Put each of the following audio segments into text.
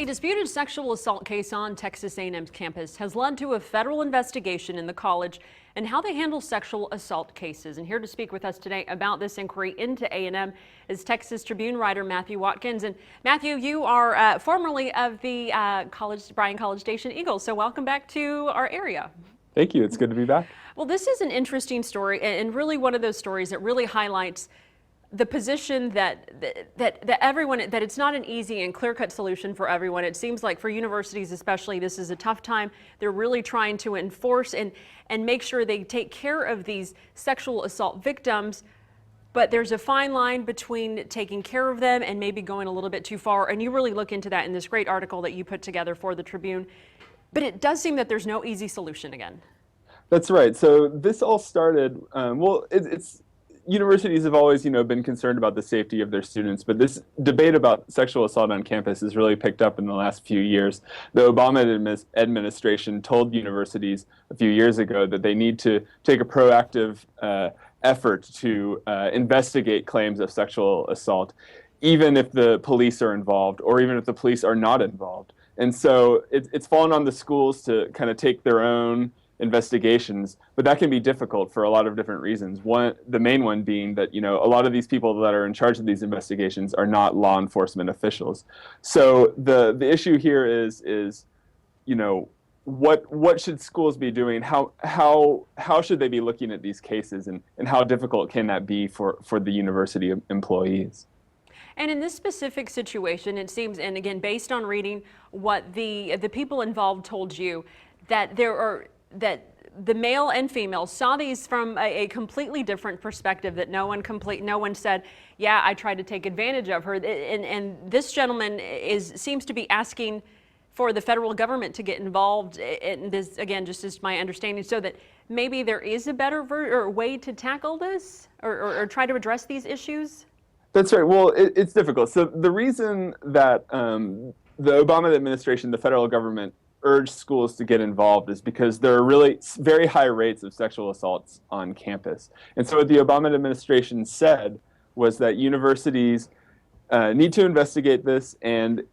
A disputed sexual assault case on Texas A&M's campus has led to a federal investigation in the college and how they handle sexual assault cases. And here to speak with us today about this inquiry into A&M is Texas Tribune writer Matthew Watkins. And Matthew, you are formerly of the Bryan College Station Eagles, so welcome back to our area. Thank you. It's good to be back. Well, this is an interesting story and really one of those stories that really highlights the position that everyone, that it's not an easy and clear-cut solution for everyone. It seems like for universities especially, this is a tough time. They're really trying to enforce and make sure they take care of these sexual assault victims, but there's a fine line between taking care of them and maybe going a little bit too far. And you really look into that in this great article that you put together for the Tribune. But it does seem that there's no easy solution again. That's right. So this all started, universities have always, been concerned about the safety of their students, but this debate about sexual assault on campus has really picked up in the last few years. The Obama administration told universities a few years ago that they need to take a proactive effort to investigate claims of sexual assault, even if the police are involved or even if the police are not involved. And so it's fallen on the schools to kind of take their own investigations, but that can be difficult for a lot of different reasons. The main one being that, a lot of these people that are in charge of these investigations are not law enforcement officials. So the issue here is what should schools be doing? How should they be looking at these cases, and how difficult can that be for the university employees? And in this specific situation, it seems, and again, based on reading what the people involved told you, that the male and female saw these from a completely different perspective, that no one said, yeah, I tried to take advantage of her. And this gentleman seems to be asking for the federal government to get involved in this, again, just as my understanding, so that maybe there is a better way to tackle this or try to address these issues. That's right. Well, it's difficult. So the reason that the Obama administration, the federal government, urged schools to get involved is because there are really very high rates of sexual assaults on campus. And so what the Obama administration said was that universities need to investigate this, and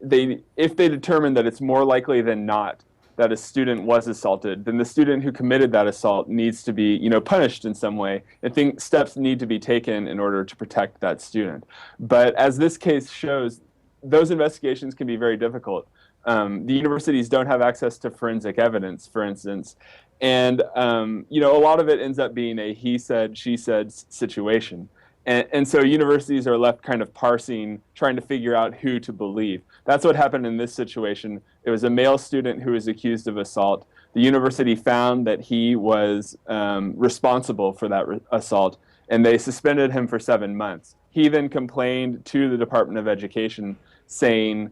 if they determine that it's more likely than not that a student was assaulted, then the student who committed that assault needs to be, punished in some way. I think steps need to be taken in order to protect that student. But as this case shows, those investigations can be very difficult. The universities don't have access to forensic evidence, for instance, and a lot of it ends up being a he said, she said situation. And so universities are left kind of parsing, trying to figure out who to believe. That's what happened in this situation. It was a male student who was accused of assault. The university found that he was responsible for that assault, and they suspended him for 7 months. He then complained to the Department of Education saying,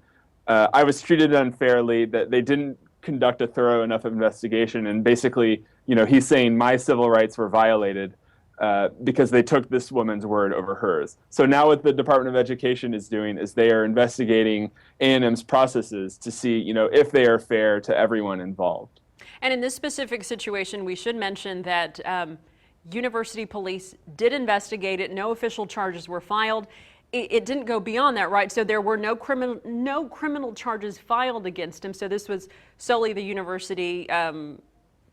I was treated unfairly, that they didn't conduct a thorough enough investigation, and basically, he's saying my civil rights were violated because they took this woman's word over hers. So now what the Department of Education is doing is they are investigating A&M's processes to see, if they are fair to everyone involved. And in this specific situation, we should mention that university police did investigate it. No official charges were filed. It didn't go beyond that, right? So there were no criminal charges filed against him. So this was solely the university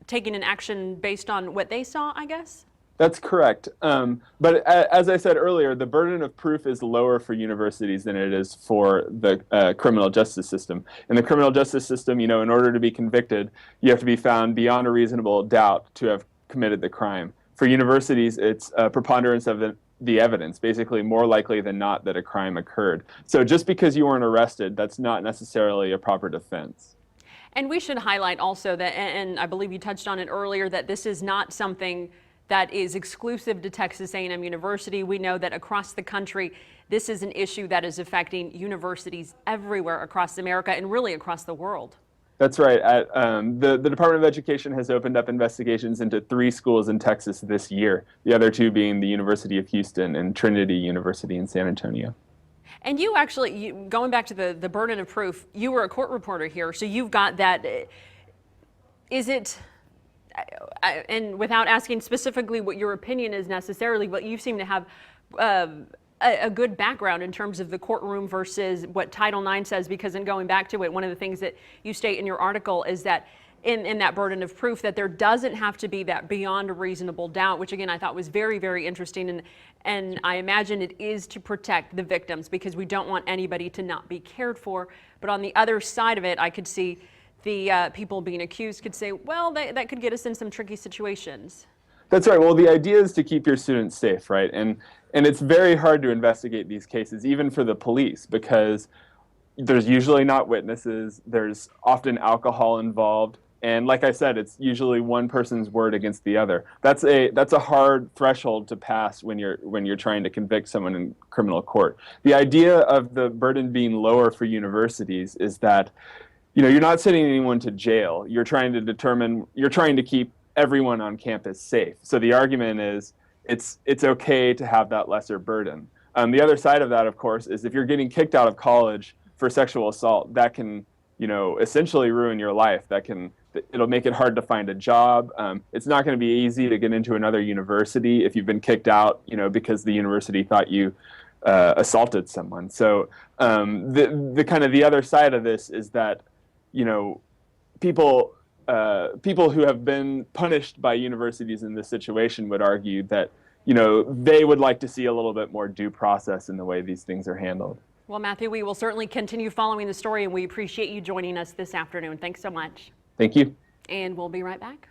taking an action based on what they saw, I guess? That's correct. But as I said earlier, the burden of proof is lower for universities than it is for the criminal justice system. In the criminal justice system, in order to be convicted, you have to be found beyond a reasonable doubt to have committed the crime. For universities, it's a preponderance of the evidence, basically more likely than not that a crime occurred. So just because you weren't arrested, that's not necessarily a proper defense. And we should highlight also that, and I believe you touched on it earlier, that this is not something that is exclusive to Texas A&M University. We know that across the country, this is an issue that is affecting universities everywhere across America and really across the world. That's right. The Department of Education has opened up investigations into 3 schools in Texas this year, the other 2 being the University of Houston and Trinity University in San Antonio. And you actually, going back to the burden of proof, you were a court reporter here, so you've got that. Is it, and without asking specifically what your opinion is necessarily, but you seem to have a good background in terms of the courtroom versus what Title IX says, because in going back to it, one of the things that you state in your article is that in that burden of proof that there doesn't have to be that beyond a reasonable doubt, which again I thought was very, very interesting. And I imagine it is to protect the victims because we don't want anybody to not be cared for. But on the other side of it, I could see the people being accused could say, well, that could get us in some tricky situations. That's right. Well, the idea is to keep your students safe, right? And it's very hard to investigate these cases, even for the police, because there's usually not witnesses. There's often alcohol involved. And like I said, it's usually one person's word against the other. That's a hard threshold to pass when you're trying to convict someone in criminal court. The idea of the burden being lower for universities is that, you're not sending anyone to jail. You're trying to keep everyone on campus safe. So the argument is it's okay to have that lesser burden. The other side of that, of course, is if you're getting kicked out of college for sexual assault, that can, essentially ruin your life. It'll make it hard to find a job. It's not going to be easy to get into another university if you've been kicked out, because the university thought you assaulted someone. So the kind of the other side of this is that, people who have been punished by universities in this situation would argue that, they would like to see a little bit more due process in the way these things are handled. Well, Matthew, we will certainly continue following the story, and we appreciate you joining us this afternoon. Thanks so much. Thank you. And we'll be right back.